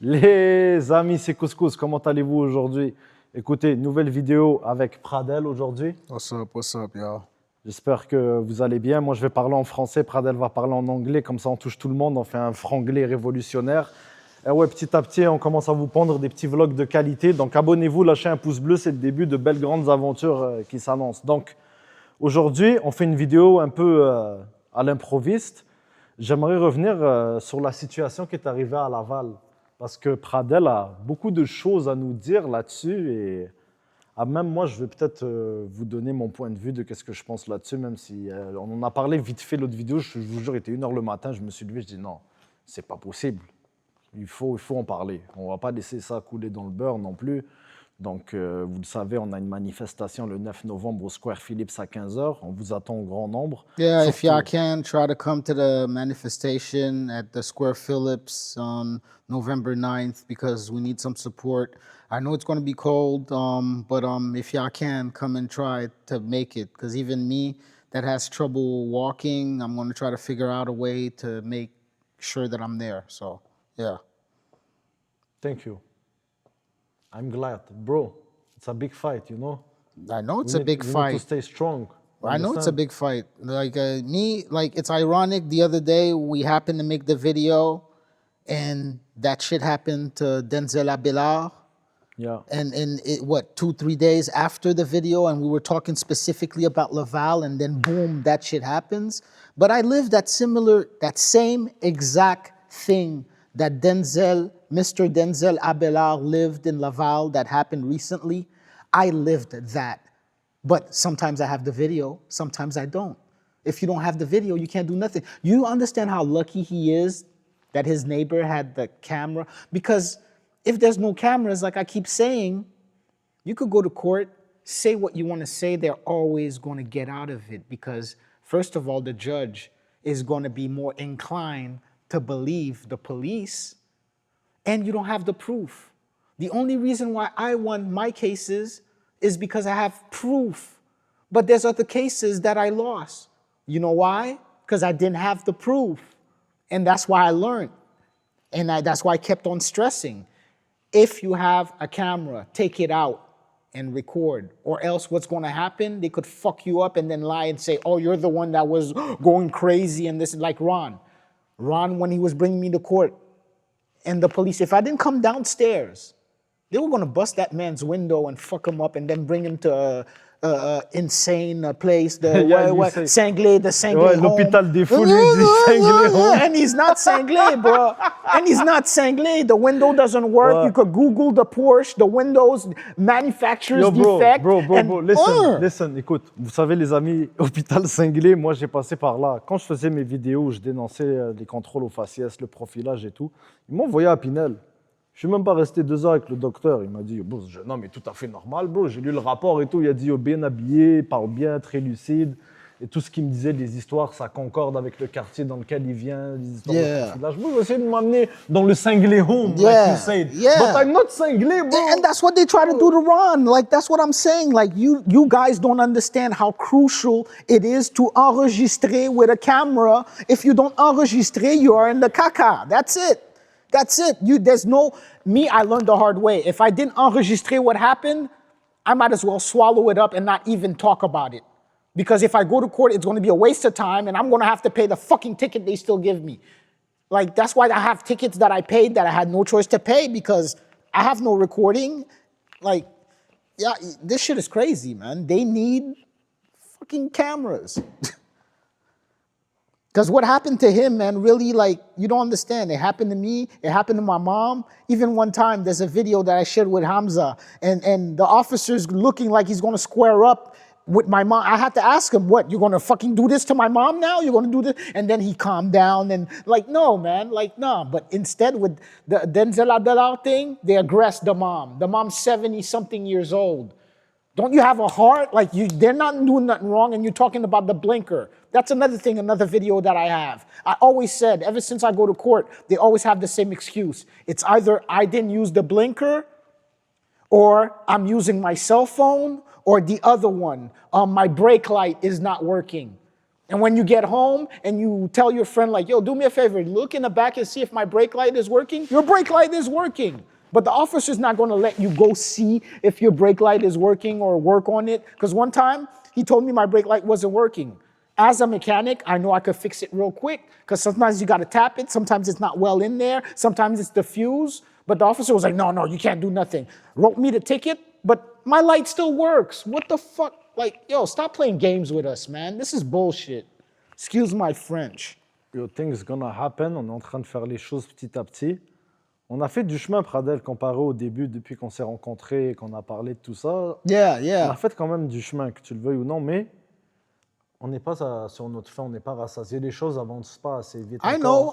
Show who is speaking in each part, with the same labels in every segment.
Speaker 1: Les amis, c'est Couscous, comment allez-vous aujourd'hui? Écoutez, nouvelle vidéo avec Pradel aujourd'hui.
Speaker 2: What's up, y'all?
Speaker 1: J'espère que vous allez bien. Moi, je vais parler en français, Pradel va parler en anglais, comme ça on touche tout le monde, on fait un franglais révolutionnaire. Et ouais, petit à petit, on commence à vous pondre des petits vlogs de qualité. Donc abonnez-vous, lâchez un pouce bleu, c'est le début de belles grandes aventures qui s'annoncent. Donc aujourd'hui, on fait une vidéo un peu à l'improviste. J'aimerais revenir sur la situation qui est arrivée à Laval. Parce que Pradel a beaucoup de choses à nous dire là-dessus. Et même moi, je vais peut-être vous donner mon point de vue de ce que je pense là-dessus, même si on en a parlé vite fait l'autre vidéo. Je vous jure, il était 1h le matin, je me suis levé, je dis non, c'est pas possible. Il faut en parler. On ne va pas laisser ça couler dans le beurre non plus. Donc, vous le savez, on a une manifestation le 9 novembre au Square Phillips à 15h. On vous attend au grand nombre.
Speaker 2: Yeah, if y'all can, try to come to the manifestation at the Square Phillips on November 9th because we need some support. I know it's going to be cold, but if y'all can, come and try to make it. Because even me that has trouble walking, I'm going to try to figure out a way to make sure that I'm there. So, yeah.
Speaker 1: Thank you. I'm glad. Bro, it's a big fight, you know?
Speaker 2: I know it's a big fight.
Speaker 1: We need to stay strong.
Speaker 2: I know it's a big fight. Like it's ironic. The other day we happened to make the video, and that shit happened to Denzel Abelard.
Speaker 1: Yeah.
Speaker 2: And it, what, 2-3 days after the video, and we were talking specifically about Laval, and then boom, that shit happens. But I lived that same exact thing that Mr. Denzel Abelard lived in Laval that happened recently. I lived that. But sometimes I have the video, sometimes I don't. If you don't have the video, you can't do nothing. You understand how lucky he is that his neighbor had the camera? Because if there's no cameras, like I keep saying, you could go to court, say what you want to say, they're always going to get out of it. Because first of all, the judge is going to be more inclined to believe the police, and you don't have the proof. The only reason why I won my cases is because I have proof. But there's other cases that I lost. You know why? Because I didn't have the proof. And that's why I learned. And that's why I kept on stressing. If you have a camera, take it out and record. Or else what's going to happen, they could fuck you up and then lie and say, oh, you're the one that was going crazy. And this is like Ron. Ron, when he was bringing me to court, and the police, if I didn't come downstairs, they were going to bust that man's window and fuck him up and then bring him to a insane place, the Sanglé home.
Speaker 1: L'hôpital des fous, lui dit Sanglé home.
Speaker 2: And he's not Sanglé, bro. And he's not Sanglé. The window doesn't work.
Speaker 1: Ouais.
Speaker 2: You could Google the Porsche, the windows, manufacturer's defect.
Speaker 1: Bro, listen, écoute, vous savez les amis, hôpital Sanglé, moi j'ai passé par là. Quand je faisais mes vidéos où je dénonçais les contrôles aux faciès, le profilage et tout, ils m'ont envoyé à Pinel. Je suis même pas resté 2 heures avec le docteur. Il m'a dit, bon, ce jeune homme est tout à fait normal, bro. J'ai lu le rapport et tout. Il a dit, bien habillé, parle bien, très lucide. Et tout ce qu'il me disait, les histoires, ça concorde avec le quartier dans lequel il vient, les histoires de profilage. Moi, j'ai essayé de m'amener dans le Sanglé home, like you said. But I'm not Sanglé, bro.
Speaker 2: And that's what they try to do to Ron. Like, that's what I'm saying. Like, you guys don't understand how crucial it is to enregistrer with a camera. If you don't enregistrer, you are in the caca. That's it. That's it. I learned the hard way. If I didn't enregistrer what happened, I might as well swallow it up and not even talk about it. Because if I go to court, it's going to be a waste of time and I'm going to have to pay the fucking ticket they still give me. Like, that's why I have tickets that I paid that I had no choice to pay because I have no recording. Like, yeah, this shit is crazy, man. They need fucking cameras. Because what happened to him, man, really, like, you don't understand. It happened to me. It happened to my mom. Even one time, there's a video that I shared with Hamza, and the officer's looking like he's going to square up with my mom. I had to ask him, what, you're going to fucking do this to my mom now? You're going to do this? And then he calmed down and, like, no, man, like, no. But instead, with the Denzel Abelard thing, they aggressed the mom. The mom's 70-something years old. Don't you have a heart? Like, they're not doing nothing wrong, and you're talking about the blinker. That's another thing, another video that I have. I always said, ever since I go to court, they always have the same excuse. It's either I didn't use the blinker, or I'm using my cell phone, or the other one, my brake light is not working. And when you get home and you tell your friend, like, yo, do me a favor, look in the back and see if my brake light is working, your brake light is working. But the officer's not gonna let you go see if your brake light is working or work on it. Because one time, he told me my brake light wasn't working. As a mechanic, I know I could fix it real quick, because sometimes you gotta tap it, sometimes it's not well in there, sometimes it's the fuse. But the officer was like, no, you can't do nothing. Wrote me the ticket, but my light still works. What the fuck? Like, yo, stop playing games with us, man. This is bullshit. Excuse my French.
Speaker 1: Yo, things gonna happen. On est en train de faire les choses petit à petit. On a fait du chemin, Pradel, comparé au début, depuis qu'on s'est rencontrés et qu'on a parlé de tout ça.
Speaker 2: Yeah.
Speaker 1: On a fait quand même du chemin, que tu le veuilles ou non, mais on n'est pas sur notre fin, on n'est pas rassasié. Les choses avancent pas assez vite.
Speaker 2: I know.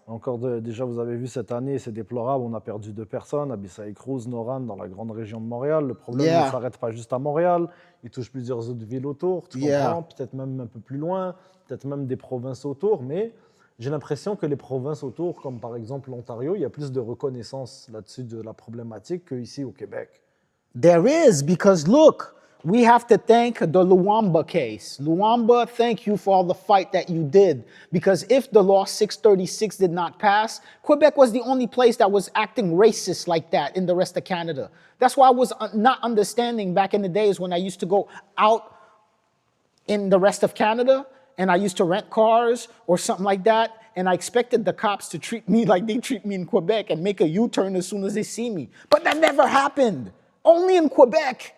Speaker 1: Encore déjà, vous avez vu cette année, c'est déplorable. On a perdu 2 personnes, Abissaï Cruz, Noran, dans la grande région de Montréal. Le problème ne s'arrête pas juste à Montréal. Il touche plusieurs autres villes autour, tu comprends? Peut-être même un peu plus loin, peut-être même des provinces autour. Mais j'ai l'impression que les provinces autour, comme par exemple l'Ontario, il y a plus de reconnaissance là-dessus de la problématique qu'ici au Québec.
Speaker 2: There is, because look, we have to thank the Luamba case. Luamba, thank you for all the fight that you did. Because if the law 636 did not pass, Quebec was the only place that was acting racist like that in the rest of Canada. That's why I was not understanding back in the days when I used to go out in the rest of Canada and I used to rent cars or something like that. And I expected the cops to treat me like they treat me in Quebec and make a U-turn as soon as they see me. But that never happened. Only in Quebec.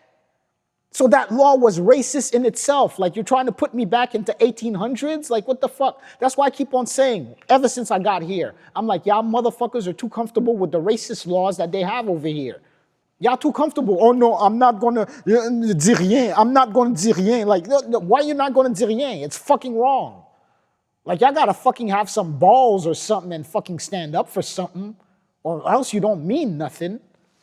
Speaker 2: So that law was racist in itself. Like, you're trying to put me back into 1800s? Like, what the fuck? That's why I keep on saying, ever since I got here, I'm like, y'all motherfuckers are too comfortable with the racist laws that they have over here. Y'all too comfortable. Oh no, I'm not gonna dire rien. I'm not gonna dire rien. Like, no, why you not gonna dire rien? It's fucking wrong. Like, y'all gotta fucking have some balls or something and fucking stand up for something, or else you don't mean nothing.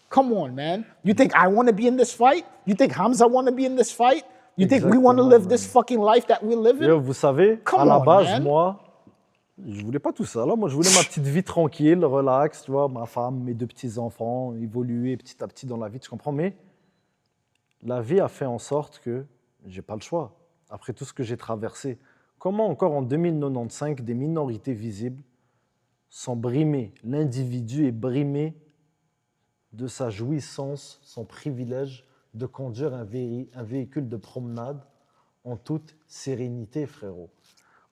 Speaker 2: Come on, man. You think I want to be in this fight? You think Hamza want to be in this fight? You think we want to live this fucking life that we live in?
Speaker 1: Yo, vous savez,
Speaker 2: Come
Speaker 1: à la
Speaker 2: on,
Speaker 1: base,
Speaker 2: man.
Speaker 1: moi, je voulais pas tout ça. Là, moi, je voulais ma petite vie tranquille, relax, tu vois, ma femme, mes 2 petits-enfants, évoluer petit à petit dans la vie, tu comprends? Mais la vie a fait en sorte que j'ai pas le choix. Après tout ce que j'ai traversé, comment encore en 2095, des minorités visibles sont brimées? L'individu est brimé de sa jouissance, son privilège de conduire un véhicule de promenade en toute sérénité, frérot.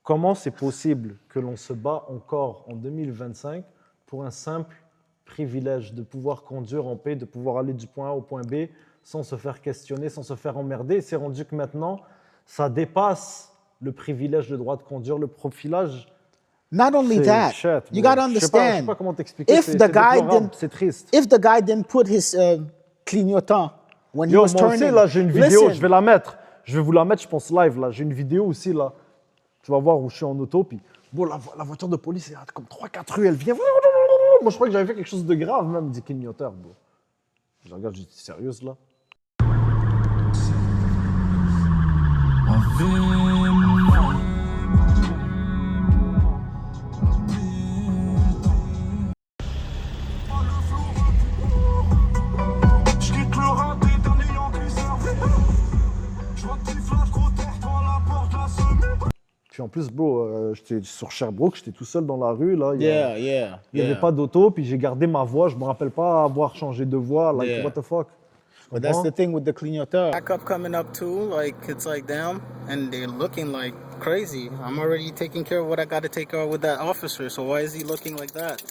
Speaker 1: Comment c'est possible que l'on se bat encore en 2025 pour un simple privilège de pouvoir conduire en paix, de pouvoir aller du point A au point B sans se faire questionner, sans se faire emmerder? Et c'est rendu que maintenant, ça dépasse le privilège, le droit de conduire, le profilage.
Speaker 2: Not only that, you got to understand,
Speaker 1: je sais pas comment t'expliquer,
Speaker 2: if the guy didn't,
Speaker 1: c'est triste.
Speaker 2: if the guy didn't put his clignotant when he
Speaker 1: Yo,
Speaker 2: was
Speaker 1: moi
Speaker 2: turning,
Speaker 1: aussi, là, j'ai une vidéo,
Speaker 2: listen,
Speaker 1: je vais la mettre. Je vais vous la mettre, je pense, live, là. J'ai une vidéo aussi, là. Tu vas voir où je suis en auto, puis bon, la voiture de police, elle a comme 3-4 rues, elle vient. Moi, je crois que j'avais fait quelque chose de grave, même, dit clignoteur, bro. Je regarde, je dis, sérieuse, là? Puis en plus, bro, j'étais sur Sherbrooke, j'étais tout seul dans la rue, là. Il n'y avait pas d'auto, puis j'ai gardé ma voix. Je me rappelle pas avoir changé de voix. Like, what the fuck?
Speaker 2: But that's the thing with the clignoteur.
Speaker 3: Backup coming up too, like it's like them, and they're looking like crazy. I'm already taking care of what I got to take care of with that officer, so why is he looking like that?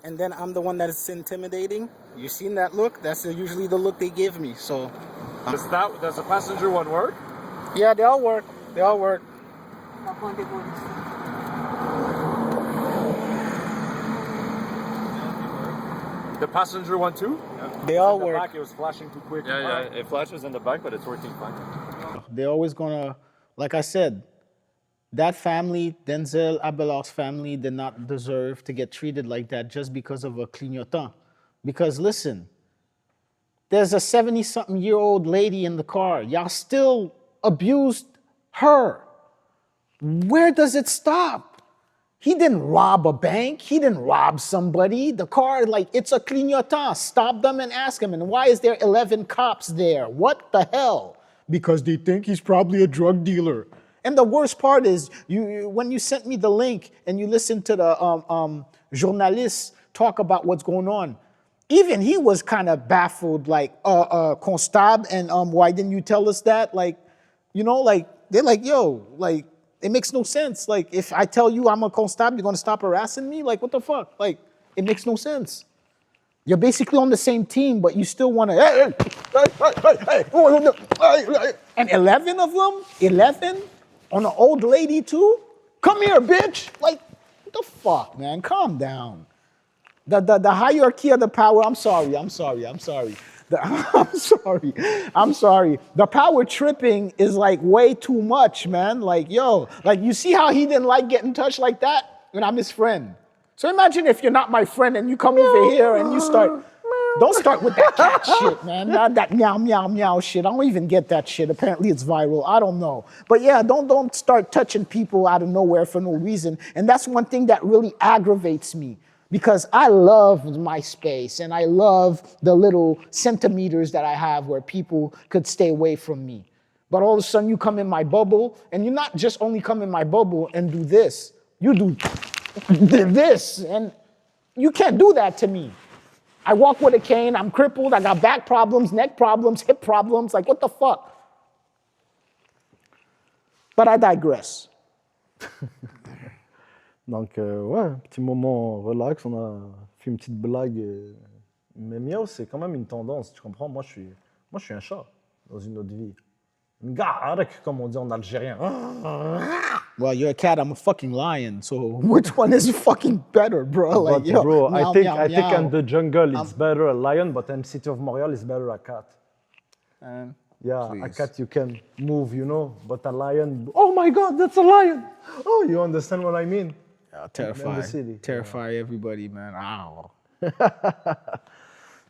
Speaker 3: And then I'm the one that is intimidating. You seen that look? That's usually the look they give me. So
Speaker 4: Does the passenger one work?
Speaker 3: yeah, they all work. They all work.
Speaker 4: The passenger one too?
Speaker 3: They all
Speaker 4: In the
Speaker 3: work.
Speaker 4: back, it was flashing too quick. Yeah, it flashes in the back, but it's working fine.
Speaker 2: They're always gonna, like I said, that family, Denzel Abelard's family, did not deserve to get treated like that just because of a clignotant. Because listen, there's a 70-something-year-old lady in the car. Y'all still abused her. Where does it stop? He didn't rob a bank. He didn't rob somebody. The car, like, it's a clignotant. Stop them and ask him. And why is there 11 cops there? What the hell? Because they think he's probably a drug dealer. And the worst part is, when you sent me the link and you listened to the journalists talk about what's going on, even he was kind of baffled, like, Constable, and why didn't you tell us that? Like, you know, like, they're like, yo, like, it makes no sense. Like, if I tell you I'm a Constable, you're gonna stop harassing me? Like, what the fuck? Like, it makes no sense. You're basically on the same team, but you still wanna, and 11 of them? 11? On an old lady too? Come here, bitch! Like, what the fuck, man? Calm down. The hierarchy of the power, I'm sorry. I'm sorry. The power tripping is like way too much, man. Like, yo, like, you see how he didn't like getting touched like that? And I'm his friend. So imagine if you're not my friend and you come over here and you start, don't start with that cat shit, man. Not that meow, meow, meow shit. I don't even get that shit. Apparently it's viral. I don't know. But yeah, don't start touching people out of nowhere for no reason. And that's one thing that really aggravates me. Because I love my space and I love the little centimeters that I have where people could stay away from me. But all of a sudden you come in my bubble, and you not just only come in my bubble and do this, you do this, and you can't do that to me. I walk with a cane, I'm crippled, I got back problems, neck problems, hip problems, like what the fuck? But I digress.
Speaker 1: Donc, ouais, petit moment relax, on a fait une petite blague. Mais miaou, c'est quand même une tendance, tu comprends? Moi, je suis un chat dans une autre vie. M'garek, comme on dit en algérien.
Speaker 2: Well, you're a cat, I'm a fucking lion, so which one is fucking better, bro? Like,
Speaker 1: But,
Speaker 2: yo,
Speaker 1: bro,
Speaker 2: meow,
Speaker 1: I think
Speaker 2: meow, meow.
Speaker 1: in the jungle it's better a lion, but in city of Montreal it's better a cat. Yeah,
Speaker 2: Please.
Speaker 1: a cat you can move, you know, but a lion, oh my God, that's a lion. Oh, you understand what I mean?
Speaker 2: Terrify everybody, man. Ow.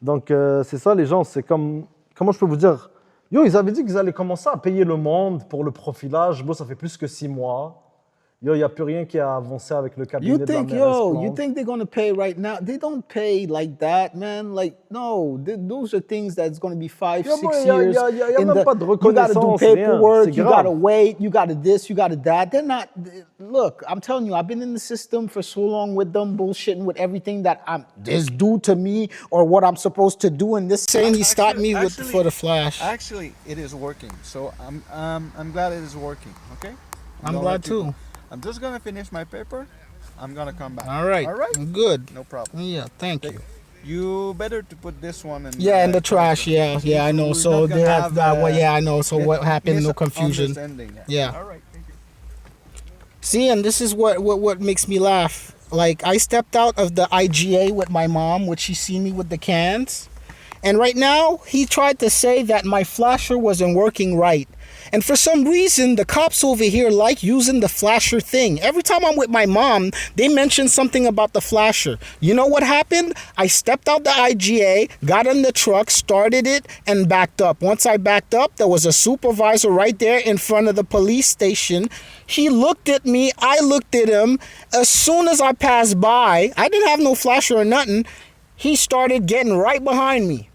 Speaker 1: Donc, c'est ça, les gens, c'est comme, comment je peux vous dire? Yo, ils avaient dit qu'ils allaient commencer à payer le monde pour le profilage. Bon, ça fait plus que 6 mois. Yo, il n'y a plus rien qui a avancé avec le cabinet de la mairesse
Speaker 2: You think they're going to pay right now? They don't pay like that, man. Like, no, those are things that's going to be 5, 6 years.
Speaker 1: Y a même pas de
Speaker 2: You got to do
Speaker 1: reconnaissance,
Speaker 2: paperwork,
Speaker 1: rien.
Speaker 2: you got to wait, you got to this, you got to that. They're not, look, I'm telling you, I've been in the system for so long with them bullshitting with everything that is due to me or what I'm supposed to do. And this saying he stopped me for the flash.
Speaker 5: Actually, it is working. So I'm glad it is working. Okay.
Speaker 2: I'm glad too.
Speaker 5: I'm just gonna finish my paper. I'm gonna come back.
Speaker 2: All right.
Speaker 5: All right.
Speaker 2: Good.
Speaker 5: No problem.
Speaker 2: Yeah, thank you.
Speaker 5: You better to put this one in.
Speaker 2: In the trash. Yeah, I know.
Speaker 5: We're
Speaker 2: So
Speaker 5: not gonna
Speaker 2: they have
Speaker 5: have,
Speaker 2: that. Well, yeah, I know. So what happened? No confusion.
Speaker 5: Misunderstanding.
Speaker 2: Yeah.
Speaker 5: All right. Thank you.
Speaker 2: See, and this is what makes me laugh. Like, I stepped out of the IGA with my mom, which she seen me with the cans. And right now, he tried to say that my flasher wasn't working right. And for some reason, the cops over here like using the flasher thing. Every time I'm with my mom, they mention something about the flasher. You know what happened? I stepped out the IGA, got in the truck, started it, and backed up. Once I backed up, there was a supervisor right there in front of the police station. He looked at me, I looked at him. As soon as I passed by, I didn't have no flasher or nothing. He started getting right behind me.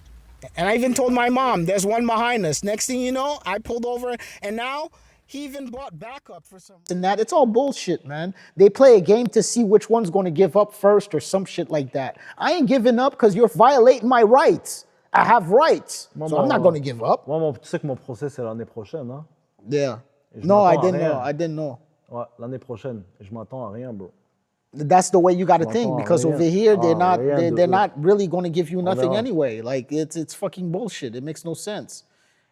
Speaker 2: And I even told my mom, there's one behind us. Next thing you know, I pulled over, and now he even brought backup for some. And that, it's all bullshit, man. They play a game to see which one's going to give up first or some shit like that. I ain't giving up because you're violating my rights. I have rights, so I'm not going to give up.
Speaker 1: Moi, tu sais que mon procès, c'est l'année prochaine, hein?
Speaker 2: Yeah.
Speaker 1: Je
Speaker 2: No, I
Speaker 1: m'attends à
Speaker 2: didn't
Speaker 1: rien.
Speaker 2: know. I didn't know.
Speaker 1: Ouais, l'année prochaine. Je m'attends à rien, bro.
Speaker 2: That's the way you got to think, because over here they're not really going to give you nothing
Speaker 1: no.
Speaker 2: anyway. Like, it's fucking bullshit. It makes no sense.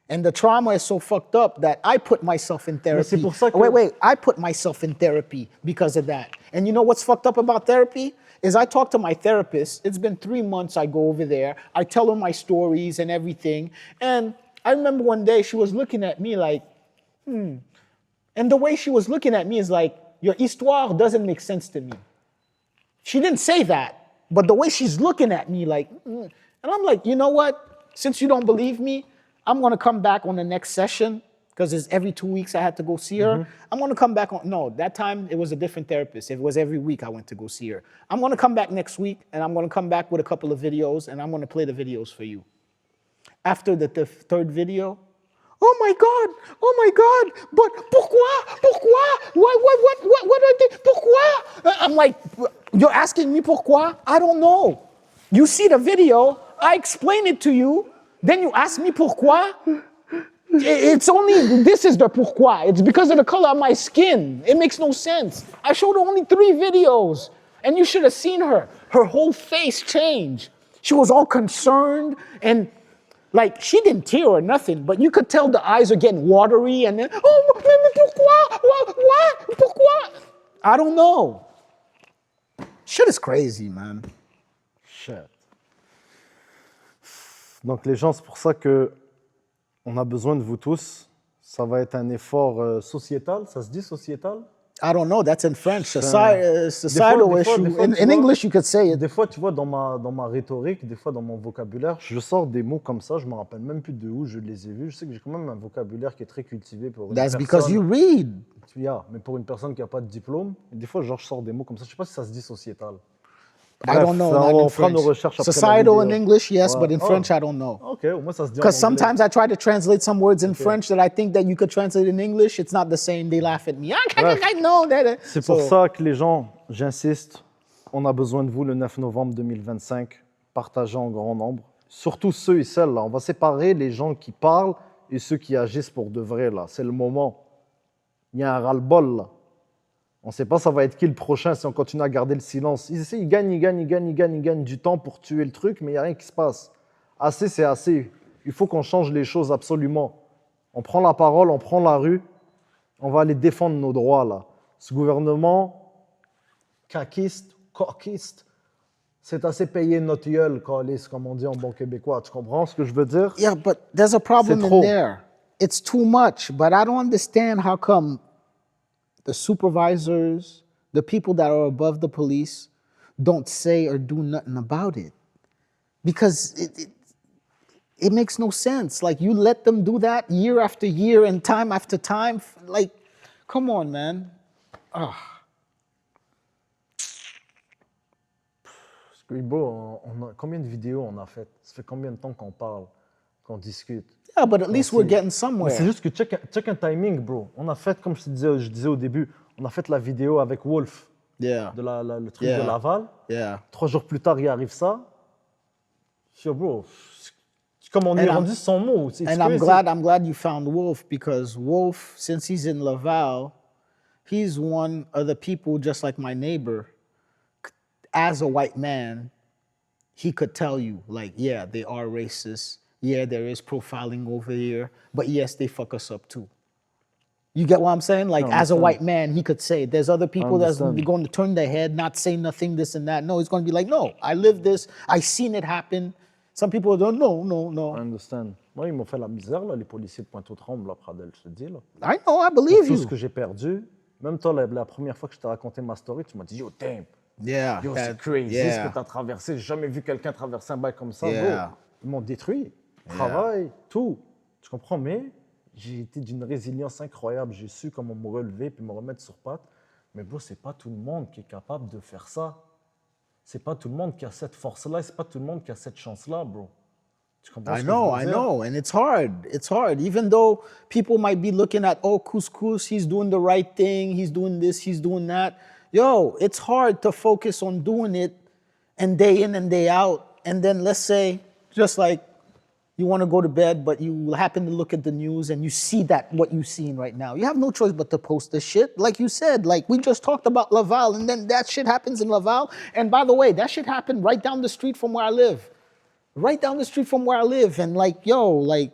Speaker 2: And the trauma is so fucked up that I put myself in therapy.
Speaker 1: c'est pour ça que-
Speaker 2: Wait, I put myself in therapy because of that. And you know what's fucked up about therapy? Is I talk to my therapist. It's been 3 months I go over there. I tell her my stories and everything. And I remember one day she was looking at me like, And the way she was looking at me is like, your histoire doesn't make sense to me. She didn't say that, but the way she's looking at me like, And I'm like, you know what? Since you don't believe me, I'm going to come back on the next session, because it's every 2 weeks I had to go see her. I'm going to come back on, no, that time it was a different therapist. It was every week I went to go see her. I'm going to come back next week, and I'm going to come back with a couple of videos, and I'm going to play the videos for you. After the third video, oh my God, but pourquoi? What I did? Pourquoi? I'm like, you're asking me pourquoi? I don't know. You see the video, I explain it to you, then you ask me pourquoi? It's only, this is the pourquoi. It's because of the color of my skin. It makes no sense. I showed her only 3 videos, and you should have seen her. Her whole face changed. She was all concerned, and like, she didn't tear or nothing, but you could tell the eyes are getting watery, and then, oh, mais pourquoi? Pourquoi? I don't know. Shit is crazy, man.
Speaker 1: Shit. Donc les gens, c'est pour ça que on a besoin de vous tous. Ça va être un effort sociétal. Ça se dit sociétal?
Speaker 2: I don't know. That's in French.
Speaker 1: Des
Speaker 2: Societal
Speaker 1: fois,
Speaker 2: issue.
Speaker 1: tu
Speaker 2: In
Speaker 1: vois,
Speaker 2: English, you could say it.
Speaker 1: Des fois, tu vois, dans ma rhétorique, des fois, dans mon vocabulaire, je sors des mots comme ça, je me rappelle même plus de où je les ai vus. Je sais que j'ai quand même un vocabulaire qui est très cultivé pour une
Speaker 2: That's
Speaker 1: personne.
Speaker 2: because you read.
Speaker 1: Yeah, mais pour une personne qui n'a pas de diplôme, des fois, genre, je sors des mots comme ça. Je sais pas si ça se dit sociétal.
Speaker 2: I don't know. Not
Speaker 1: on
Speaker 2: in
Speaker 1: fera nos
Speaker 2: French.
Speaker 1: recherches après la
Speaker 2: Societal in
Speaker 1: vidéo.
Speaker 2: English, yes,
Speaker 1: Ouais.
Speaker 2: but in
Speaker 1: Oh.
Speaker 2: French, I don't know.
Speaker 1: Ok, au moins ça se dit en
Speaker 2: Because
Speaker 1: anglais.
Speaker 2: sometimes I try to translate some words in French that I think that you could translate in English. It's not the same. They laugh at me. I know that.
Speaker 1: C'est pour ça que les gens, j'insiste, on a besoin de vous le 9 novembre 2025. Partagez en grand nombre. Surtout ceux et celles là. On va séparer les gens qui parlent et ceux qui agissent pour de vrai là. C'est le moment. Il y a un ras-le-bol là. On ne sait pas ça va être qui le prochain si on continue à garder le silence. Ils gagnent du temps pour tuer le truc, mais il n'y a rien qui se passe. Assez, c'est assez. Il faut qu'on change les choses absolument. On prend la parole, on prend la rue, on va aller défendre nos droits là. Ce gouvernement caquiste, coquiste, c'est assez payé notre gueule, calice, comme on dit en bon québécois. Tu comprends ce que je veux dire?
Speaker 2: Yeah, but there's a problem
Speaker 1: C'est
Speaker 2: in
Speaker 1: trop.
Speaker 2: there. It's too much, but I don't understand how come the supervisors, the people that are above the police, don't say or do nothing about it. Because it makes no sense. Like, you let them do that year after year and time after time. Like, come on, man.
Speaker 1: Parce que, bro, combien de vidéos on a faites? Ça fait combien de temps qu'on parle, qu'on discute?
Speaker 2: Yeah, but at least we're getting
Speaker 1: Mais
Speaker 2: somewhere.
Speaker 1: c'est juste que check un timing, bro. On a fait, comme je disais au début, on a fait la vidéo avec Wolf,
Speaker 2: Yeah,
Speaker 1: de le truc
Speaker 2: Yeah.
Speaker 1: de Laval.
Speaker 2: yeah.
Speaker 1: 3 jours plus tard, il arrive ça. Yo, bro, comme on
Speaker 2: And
Speaker 1: est
Speaker 2: I'm-
Speaker 1: rendu sans mots. C'est
Speaker 2: And I'm glad you found Wolf, because Wolf, since he's in Laval, he's one of the people just like my neighbor. As a white man, he could tell you, like, yeah, they are racist. Yeah, there is profiling over here. But yes, they fuck us up too. You get what I'm saying? Like, as a
Speaker 1: understand.
Speaker 2: white man, he could say, there's other people that's
Speaker 1: understand.
Speaker 2: going to turn their head, not say nothing, this and that. No, he's going to be like, no, I lived this. I seen it happen. Some people don't, no.
Speaker 1: I understand. Moi, ils m'ont fait la misère, là, les policiers de Pointe-aux-Trembles, là, Pradel, je te dis. Là.
Speaker 2: I know, I believe
Speaker 1: Tout ce
Speaker 2: you.
Speaker 1: que j'ai perdu, même toi, la première fois que je t'ai raconté ma story, tu m'as dit, yo, damn,
Speaker 2: Yeah.
Speaker 1: yo,
Speaker 2: that-
Speaker 1: c'est crazy
Speaker 2: yeah.
Speaker 1: ce que tu as traversé. J'ai jamais vu quelqu'un traverser un bail comme ça,
Speaker 2: Yeah.
Speaker 1: bro. Ils m'ont détruit. Travail, tout. Tu comprends? Mais j'ai été d'une résilience incroyable. J'ai su comment me relever puis me remettre sur pattes. Mais bro, c'est pas tout le monde qui est capable de faire ça. C'est pas tout le monde qui a cette force-là. C'est pas tout le monde qui a cette chance-là, bro. Tu comprends
Speaker 2: I
Speaker 1: ce que
Speaker 2: know,
Speaker 1: je veux
Speaker 2: I
Speaker 1: dire?
Speaker 2: know. And it's hard. It's hard. Even though people might be looking at, oh, Couscous, he's doing the right thing, he's doing this, he's doing that. Yo, it's hard to focus on doing it and day in and day out. And then let's say, just like you want to go to bed, but you happen to look at the news and you see that what you're seeing right now. You have no choice but to post this shit. Like you said, like we just talked about Laval, and then that shit happens in Laval. And by the way, that shit happened right down the street from where I live. Right down the street from where I live. And like, yo, like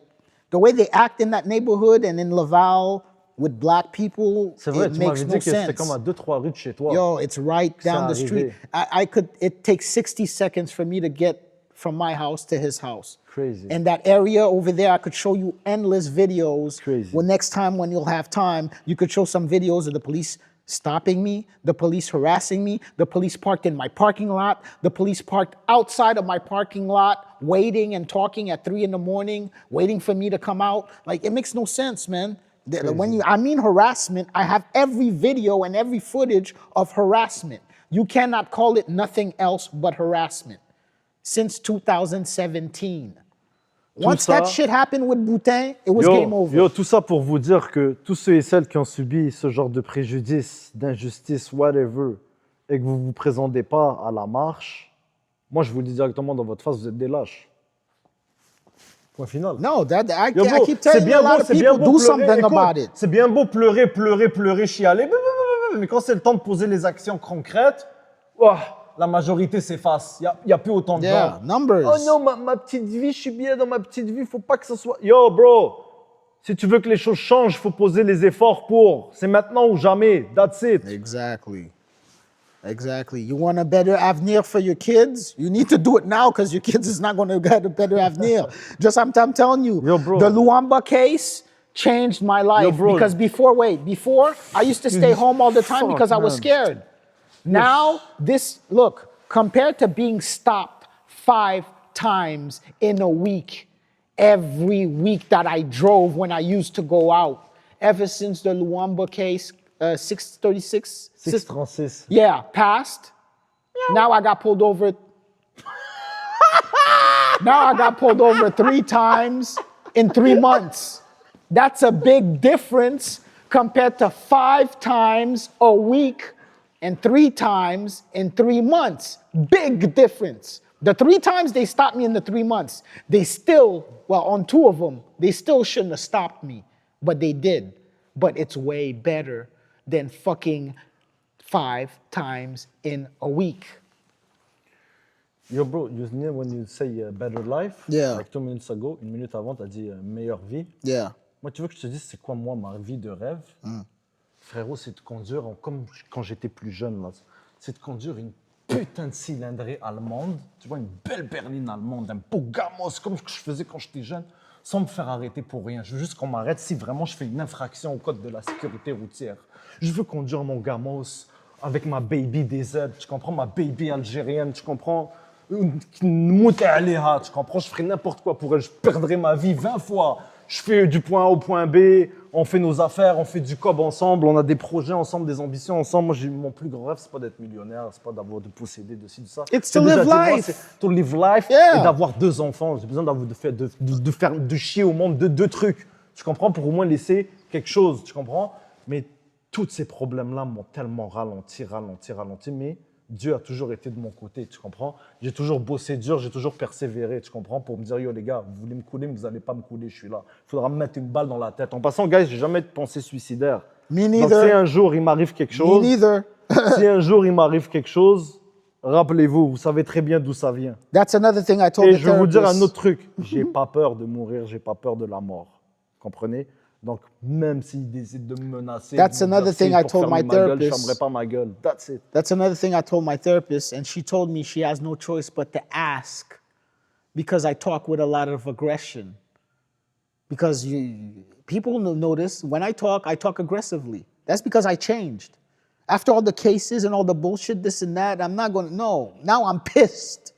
Speaker 2: the way they act in that neighborhood and in Laval with black people,
Speaker 1: C'est vrai,
Speaker 2: it
Speaker 1: tu
Speaker 2: makes
Speaker 1: m'avais
Speaker 2: no
Speaker 1: dit que c'était
Speaker 2: sense.
Speaker 1: comme à 2-3 rues de chez toi.
Speaker 2: Yo, it's right down the street.
Speaker 1: arrivé.
Speaker 2: It takes 60 seconds for me to get from my house to his house.
Speaker 1: Crazy.
Speaker 2: And that area over there, I could show you endless videos.
Speaker 1: Crazy.
Speaker 2: Well, next time when you'll have time, you could show some videos of the police stopping me, the police harassing me, the police parked in my parking lot, the police parked outside of my parking lot, waiting and talking at 3 a.m, waiting for me to come out. Like, it makes no sense, man. When I mean harassment, I have every video and every footage of harassment. You cannot call it nothing else but harassment. Since 2017. Once
Speaker 1: ça-
Speaker 2: that shit happened with Boutin, it was game over.
Speaker 1: Yo, tout ça pour vous dire que tous ceux et celles qui ont subi ce genre de préjudice, d'injustice, whatever, et que vous ne vous présentez pas à la marche, moi je vous le dis directement dans votre face, vous êtes des lâches. Point final.
Speaker 2: No, I
Speaker 1: Yo, bro,
Speaker 2: keep telling you a lot of people do something
Speaker 1: Écoute,
Speaker 2: about it.
Speaker 1: c'est bien beau pleurer, chialer, mais quand c'est le temps de poser les actions concrètes, ouah, la majorité s'efface. Il n'y a plus autant de
Speaker 2: Yeah,
Speaker 1: gens.
Speaker 2: numbers.
Speaker 1: Oh non, ma petite vie, je suis bien dans ma petite vie, faut pas que ça soit... Yo, bro, si tu veux que les choses changent, il faut poser les efforts pour. C'est maintenant ou jamais. That's it.
Speaker 2: Exactly. Exactly. You want a better avenir for your kids? You need to do it now because your kids is not going to get a better avenir. Just I'm telling you,
Speaker 1: Yo, bro.
Speaker 2: the Luamba case changed my life
Speaker 1: bro.
Speaker 2: because before I used to stay home all the time
Speaker 1: Fuck,
Speaker 2: because I was
Speaker 1: man.
Speaker 2: scared. Now, look, compared to being stopped 5 times in a week, every week that I drove when I used to go out, ever since the Luamba case, 636,
Speaker 1: 636.
Speaker 2: yeah, passed. Now I got pulled over. Now I got pulled over 3 times in 3 months. That's a big difference compared to 5 times a week and 3 times in 3 months. Big difference. The 3 times they stopped me in the 3 months, they still, well, on 2 of them, they still shouldn't have stopped me, but they did. But it's way better than fucking 5 times in a week.
Speaker 1: Yo, bro, you know when you say better life,
Speaker 2: Yeah.
Speaker 1: like 2 minutes ago, 1 minute avant, tu as dit meilleure vie.
Speaker 2: Yeah.
Speaker 1: Moi, tu veux que je te dise c'est quoi, moi, ma vie de rêve? Frérot, c'est de conduire, comme quand j'étais plus jeune, là. C'est de conduire une putain de cylindrée allemande, tu vois, une belle berline allemande, un beau gamos, comme ce que je faisais quand j'étais jeune, sans me faire arrêter pour rien. Je veux juste qu'on m'arrête si vraiment je fais une infraction au code de la sécurité routière. Je veux conduire mon gamos avec ma baby DZ, tu comprends, ma baby algérienne, tu comprends, tu comprends, je ferais n'importe quoi pour elle, je perdrais ma vie 20 fois. Je fais du point A au point B, on fait nos affaires, on fait du cob ensemble, on a des projets ensemble, des ambitions ensemble. Moi, mon plus grand rêve, c'est pas d'être millionnaire, c'est pas de posséder de ci, de ça.
Speaker 2: It's
Speaker 1: C'est
Speaker 2: to
Speaker 1: déjà,
Speaker 2: live
Speaker 1: tu vois,
Speaker 2: life.
Speaker 1: c'est to live life
Speaker 2: Yeah.
Speaker 1: et d'avoir 2 enfants. J'ai besoin de chier au monde de 2 trucs. Tu comprends? Pour au moins laisser quelque chose, tu comprends? Mais tous ces problèmes-là m'ont tellement ralenti, mais Dieu a toujours été de mon côté, tu comprends? J'ai toujours bossé dur, j'ai toujours persévéré, tu comprends? Pour me dire, yo les gars, vous voulez me couler, mais vous n'allez pas me couler, je suis là. Il faudra me mettre une balle dans la tête. En passant, guys, j'ai jamais de pensée suicidaire.
Speaker 2: Me
Speaker 1: Donc
Speaker 2: neither.
Speaker 1: si un jour il m'arrive quelque
Speaker 2: Me
Speaker 1: chose,
Speaker 2: neither.
Speaker 1: si un jour il m'arrive quelque chose, rappelez-vous, vous savez très bien d'où ça vient.
Speaker 2: That's another thing I told
Speaker 1: Et
Speaker 2: the
Speaker 1: je vais vous dire un
Speaker 2: therapist.
Speaker 1: autre truc, j'ai pas peur de mourir, j'ai pas peur de la mort. Comprenez? Donc, même s'ils décident de me menacer,
Speaker 2: That's
Speaker 1: de me
Speaker 2: another
Speaker 1: dire,
Speaker 2: thing
Speaker 1: c'est
Speaker 2: I
Speaker 1: pour
Speaker 2: told
Speaker 1: fermer
Speaker 2: my
Speaker 1: ma gueule, je
Speaker 2: therapist.
Speaker 1: fermerai pas ma gueule. That's it.
Speaker 2: That's another thing I told my therapist, and she told me she has no choice but to ask because I talk with a lot of aggression. Because people notice when I talk aggressively. That's because I changed. After all the cases and all the bullshit, this and that, I'm not going to, no. Now I'm pissed.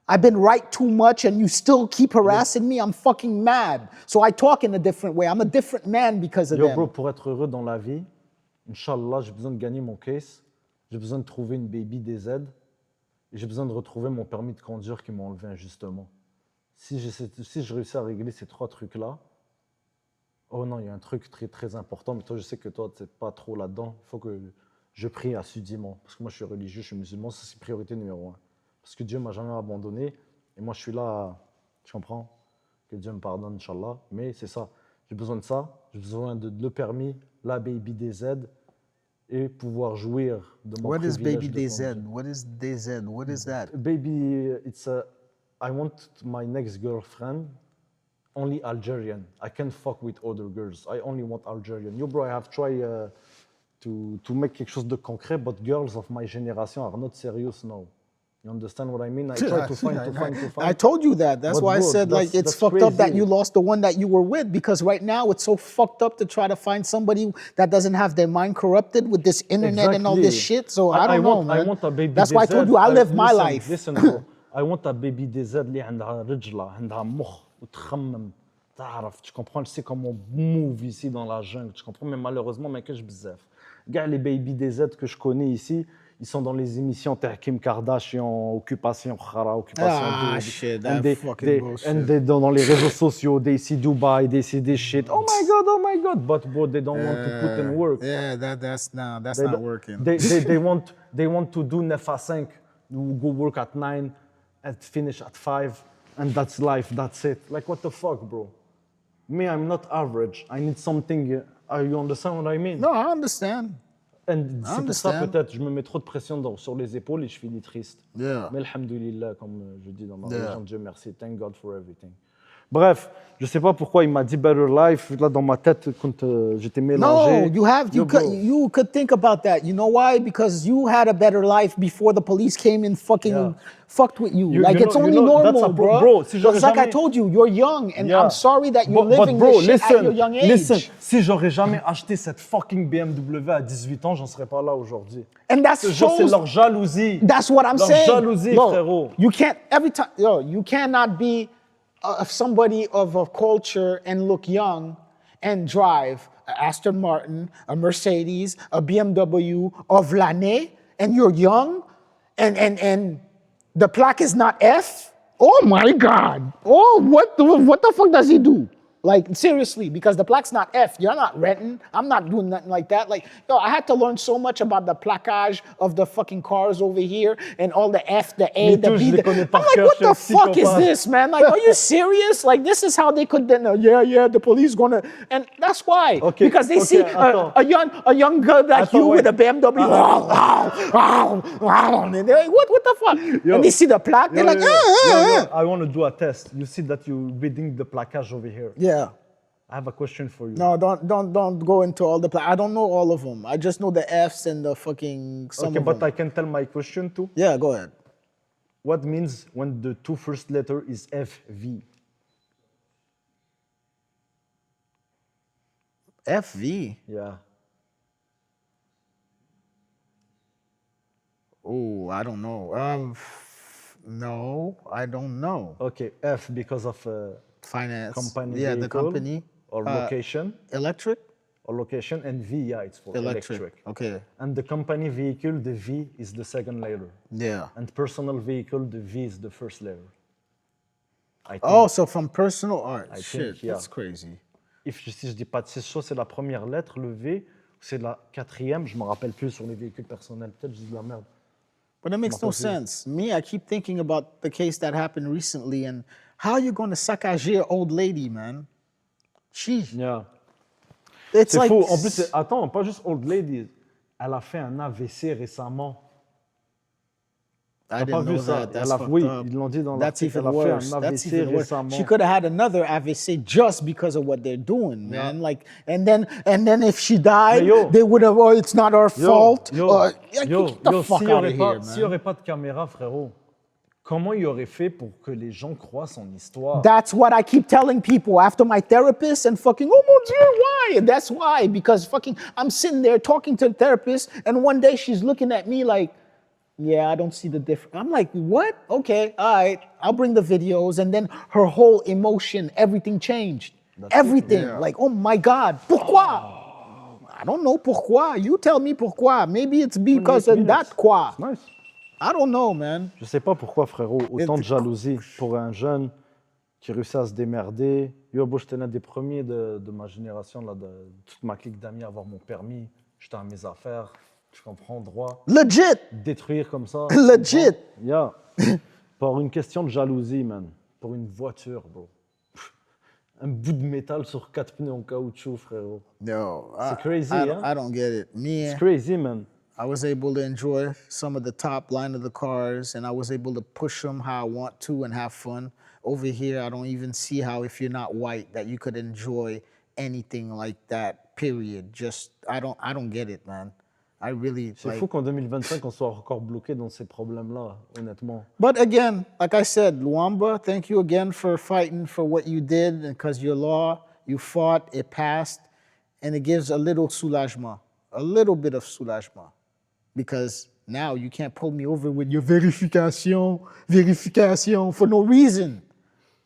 Speaker 2: I've been right too much and you still keep harassing me. I'm fucking mad. So I talk in a different way. I'm a different man because of
Speaker 1: Yo,
Speaker 2: them.
Speaker 1: bro, pour être heureux dans la vie, Inch'Allah, j'ai besoin de gagner mon case, j'ai besoin de trouver une baby DZ, et j'ai besoin de retrouver mon permis de conduire qui m'a enlevé injustement. Si je réussis à régler ces 3 trucs-là, oh non, il y a un truc très, très important, mais toi, je sais que toi, tu n'es pas trop là-dedans. Il faut que je prie assidûment, parce que moi, je suis religieux, je suis musulman, ça, c'est priorité numéro 1. Parce que Dieu ne m'a jamais abandonné, et moi, je suis là, tu comprends? Que Dieu me pardonne, Inch'Allah, mais c'est ça. J'ai besoin de ça, j'ai besoin de le permis, la baby DZ, et pouvoir jouir de mon
Speaker 2: What is
Speaker 1: privilège
Speaker 2: Baby
Speaker 1: de
Speaker 2: DZ?
Speaker 1: conduire.
Speaker 2: What is DZ? What is that?
Speaker 1: Baby, I want my next girlfriend only Algerian. I can't fuck with other girls. I only want Algerian. Yo, bro, I have tried to make quelque chose de concret, but girls of my generation are not serious now. You understand what I mean? I try to find.
Speaker 2: I told you that. That's
Speaker 1: But
Speaker 2: why I
Speaker 1: bro,
Speaker 2: said like
Speaker 1: that's-
Speaker 2: it's
Speaker 1: that's
Speaker 2: fucked up that
Speaker 1: crazy.
Speaker 2: you lost the one that you were with because right now it's so fucked up to try to find somebody that doesn't have their mind corrupted with this internet and all this
Speaker 1: Exactly.
Speaker 2: shit. So I don't know, man.
Speaker 1: I want a baby
Speaker 2: That's why I told you I live my life.
Speaker 1: Listen, bro. I want a baby DZ اللي عندها رجلة, عندها مخ وتخمم. تعرف, tu comprends, je sais comment move ici dans la jungle, tu comprends, mais malheureusement, ما كاش بزاف. Gars, les baby DZ que je connais ici, Ils sont dans les émissions Kim Kardashian, Occupation Khara, Occupation
Speaker 2: Ah,
Speaker 1: Double.
Speaker 2: shit,
Speaker 1: And
Speaker 2: that fucking bullshit.
Speaker 1: And dans les réseaux sociaux, they see Dubai, they see this shit. Oh my God. But bro, they don't want to put in work.
Speaker 2: Yeah, that's not
Speaker 1: They-
Speaker 2: working.
Speaker 1: They want to do 9 à 5, go work at 9 and finish at 5, and that's life, that's it. Like, what the fuck, bro? Me, I'm not average. I need something. You understand what I mean?
Speaker 2: No, I understand.
Speaker 1: And c'est pour ça,
Speaker 2: understand.
Speaker 1: peut-être, je me mets trop de pression sur les épaules et je finis triste.
Speaker 2: Yeah.
Speaker 1: Mais alhamdoulilah, comme je dis dans ma
Speaker 2: Yeah.
Speaker 1: religion, Dieu merci, thank God for everything. Bref, je sais pas pourquoi il m'a dit Better Life. Là, dans ma tête, quand j'étais mélangé.
Speaker 2: No, you could think about that. You know why? Because you had a better life before the police came and fucking
Speaker 1: Yeah.
Speaker 2: fucked with you.
Speaker 1: You
Speaker 2: Like
Speaker 1: know-
Speaker 2: it's
Speaker 1: you
Speaker 2: only
Speaker 1: know, that's
Speaker 2: normal,
Speaker 1: a bro, si j'aurais
Speaker 2: It's like I
Speaker 1: jamais-
Speaker 2: told you, you're young, and
Speaker 1: Yeah.
Speaker 2: I'm sorry that you're
Speaker 1: But
Speaker 2: living
Speaker 1: bro,
Speaker 2: this shit at your young age.
Speaker 1: listen, si j'aurais jamais acheté cette fucking BMW à 18 ans, j'en serais pas là aujourd'hui.
Speaker 2: And that's
Speaker 1: C'est
Speaker 2: shows.
Speaker 1: leur jalousie.
Speaker 2: That's what I'm
Speaker 1: Leur
Speaker 2: saying.
Speaker 1: jalousie,
Speaker 2: Yo,
Speaker 1: frérot.
Speaker 2: You can't every time. Yo, you cannot be somebody of a culture and look young and drive a Aston Martin, a Mercedes, a BMW of l'année, and you're young, and the plaque is not F. Oh my God! Oh, what the fuck does he do? Like, seriously, because the plaque's not F. You're not renting. I'm not doing nothing like that. Like, yo, I had to learn so much about the plaquage of the fucking cars over here and all the F, the A,
Speaker 1: Me
Speaker 2: the
Speaker 1: too,
Speaker 2: B.
Speaker 1: je les
Speaker 2: The...
Speaker 1: connais
Speaker 2: I'm
Speaker 1: par
Speaker 2: like,
Speaker 1: cœur,
Speaker 2: what
Speaker 1: je
Speaker 2: the
Speaker 1: suis un
Speaker 2: fuck is
Speaker 1: psychopathe.
Speaker 2: this, man? Like, are you serious? Like, this is how they could then, yeah, the police gonna, and that's why.
Speaker 1: Okay,
Speaker 2: Because they
Speaker 1: okay,
Speaker 2: see
Speaker 1: attends.
Speaker 2: a young girl like
Speaker 1: Attends,
Speaker 2: you with
Speaker 1: wait.
Speaker 2: a BMW, and they're like, what the fuck?
Speaker 1: Yo.
Speaker 2: And they see the plaque, they're like,
Speaker 1: Yo, I want to do a test. You see that you're reading the plaquage over here.
Speaker 2: yeah.
Speaker 1: I have a question for you.
Speaker 2: No, don't go into all the. I don't know all of them. I just know the Fs and the fucking some
Speaker 1: Okay,
Speaker 2: of
Speaker 1: but
Speaker 2: them.
Speaker 1: I can tell my question too.
Speaker 2: Yeah, go ahead.
Speaker 1: What means when the two first letter is FV?
Speaker 2: FV.
Speaker 1: Yeah.
Speaker 2: Oh, I don't know. No, I don't know.
Speaker 1: Okay, F because of
Speaker 2: Finance.
Speaker 1: company
Speaker 2: Yeah, the
Speaker 1: vehicle
Speaker 2: company.
Speaker 1: or location,
Speaker 2: Electric.
Speaker 1: and V, yeah, it's for electric.
Speaker 2: Okay.
Speaker 1: And the company vehicle, the V is the second letter.
Speaker 2: Yeah.
Speaker 1: And personal vehicle, the V is the first letter. I think.
Speaker 2: Oh, so from personal art.
Speaker 1: I
Speaker 2: Shit,
Speaker 1: think, yeah.
Speaker 2: that's crazy.
Speaker 1: Si je dis pas de c'est soit c'est la première lettre, le V, ou c'est la quatrième, je me rappelle plus sur les véhicules personnels. Peut-être que je dis de la merde.
Speaker 2: But that makes no sense. Me, I keep thinking about the case that happened recently and how you going to saccager an old lady, man? Sheesh.
Speaker 1: Yeah.
Speaker 2: It's
Speaker 1: C'est
Speaker 2: like
Speaker 1: faux. En plus, attends, pas juste old lady. Elle a fait un AVC récemment.
Speaker 2: I
Speaker 1: T'as pas
Speaker 2: didn't
Speaker 1: vu
Speaker 2: know
Speaker 1: ça?
Speaker 2: that. That's
Speaker 1: Elle a,
Speaker 2: fucked
Speaker 1: oui,
Speaker 2: up.
Speaker 1: ils l'ont dit dans
Speaker 2: That's
Speaker 1: l'article.
Speaker 2: even
Speaker 1: Elle a fait
Speaker 2: worse.
Speaker 1: un
Speaker 2: That's
Speaker 1: AVC
Speaker 2: even worse.
Speaker 1: récemment.
Speaker 2: She could have had another AVC just because of what they're doing, man. Like, and then if she died,
Speaker 1: Mais yo.
Speaker 2: they would have. Oh, it's not our fault.
Speaker 1: Yo,
Speaker 2: Get
Speaker 1: yo,
Speaker 2: the
Speaker 1: yo,
Speaker 2: fuck
Speaker 1: s'il n'y
Speaker 2: out of
Speaker 1: aurait,
Speaker 2: here,
Speaker 1: s'il y
Speaker 2: man.
Speaker 1: aurait pas de caméra, frérot, comment il aurait fait pour que les gens croient son histoire?
Speaker 2: That's what I keep telling people after my therapist and fucking, oh mon Dieu, why? And that's why, because fucking, I'm sitting there talking to the therapist and one day she's looking at me like, yeah, I don't see the difference. I'm like, what? Okay, all right, I'll bring the videos. And then her whole emotion, everything changed. Everything. Like, oh my God, pourquoi? I don't know pourquoi. You tell me pourquoi. Maybe it's because of that quoi.
Speaker 1: Nice.
Speaker 2: I don't know, man.
Speaker 1: Je sais pas pourquoi, frérot, autant de jalousie pour un jeune qui réussit à se démerder. Yo, bon, j'étais l'un des premiers de ma génération, là, de toute ma clique d'amis à avoir mon permis. J'étais à mes affaires, je comprends, droit.
Speaker 2: Legit.
Speaker 1: Détruire comme ça.
Speaker 2: Legit.
Speaker 1: Yeah. Pour une question de jalousie, man. Pour une voiture, bro. Un bout de métal sur 4 pneus en caoutchouc, frérot.
Speaker 2: No,
Speaker 1: C'est crazy,
Speaker 2: I
Speaker 1: hein?
Speaker 2: don't get it. Me,
Speaker 1: It's crazy, man.
Speaker 2: I was able to enjoy some of the top line of the cars and I was able to push them how I want to and have fun. Over here, I don't even see how if you're not white that you could enjoy anything like that, period. Just, I don't get it, man. I really,
Speaker 1: C'est fou qu'en 2025, on soit encore bloqué dans ces problèmes-là, honnêtement.
Speaker 2: But again, like I said, Luamba, thank you again for fighting for what you did because your law, you fought, it passed, and it gives a little soulagement, a little bit of soulagement. Because now you can't pull me over with your verification for no reason.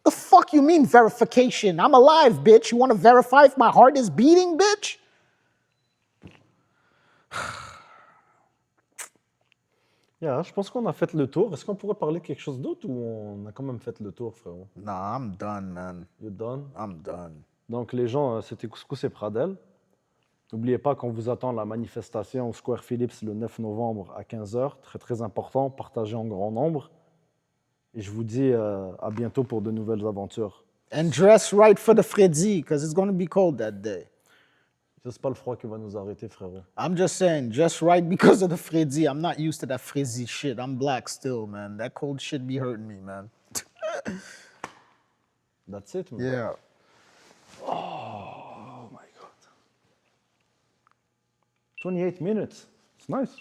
Speaker 2: The fuck you mean verification? I'm alive, bitch. You want to verify if my heart is beating, bitch?
Speaker 1: Yeah, je pense qu'on a fait le tour. Est-ce qu'on pourrait parler de quelque chose d'autre ou on a quand même fait le tour, frérot?
Speaker 2: Nah, I'm done, man.
Speaker 1: You done?
Speaker 2: I'm done.
Speaker 1: Donc les gens, c'était Couscous et Pradel. N'oubliez pas qu'on vous attend à la manifestation au Square Phillips le 9 novembre à 15 h. Très très important, partagez en grand nombre. Et je vous dis à bientôt pour de nouvelles aventures.
Speaker 2: And dress right for the Freddy, because it's going to be cold that day.
Speaker 1: C'est pas le froid qui va nous arrêter, frérot.
Speaker 2: I'm just saying, dress right because of the Freddy. I'm not used to that frizzy shit. I'm black still, man. That cold shit be hurting me, man.
Speaker 1: That's it, man.
Speaker 2: Yeah.
Speaker 1: Oh my God. 28 minutes. It's nice.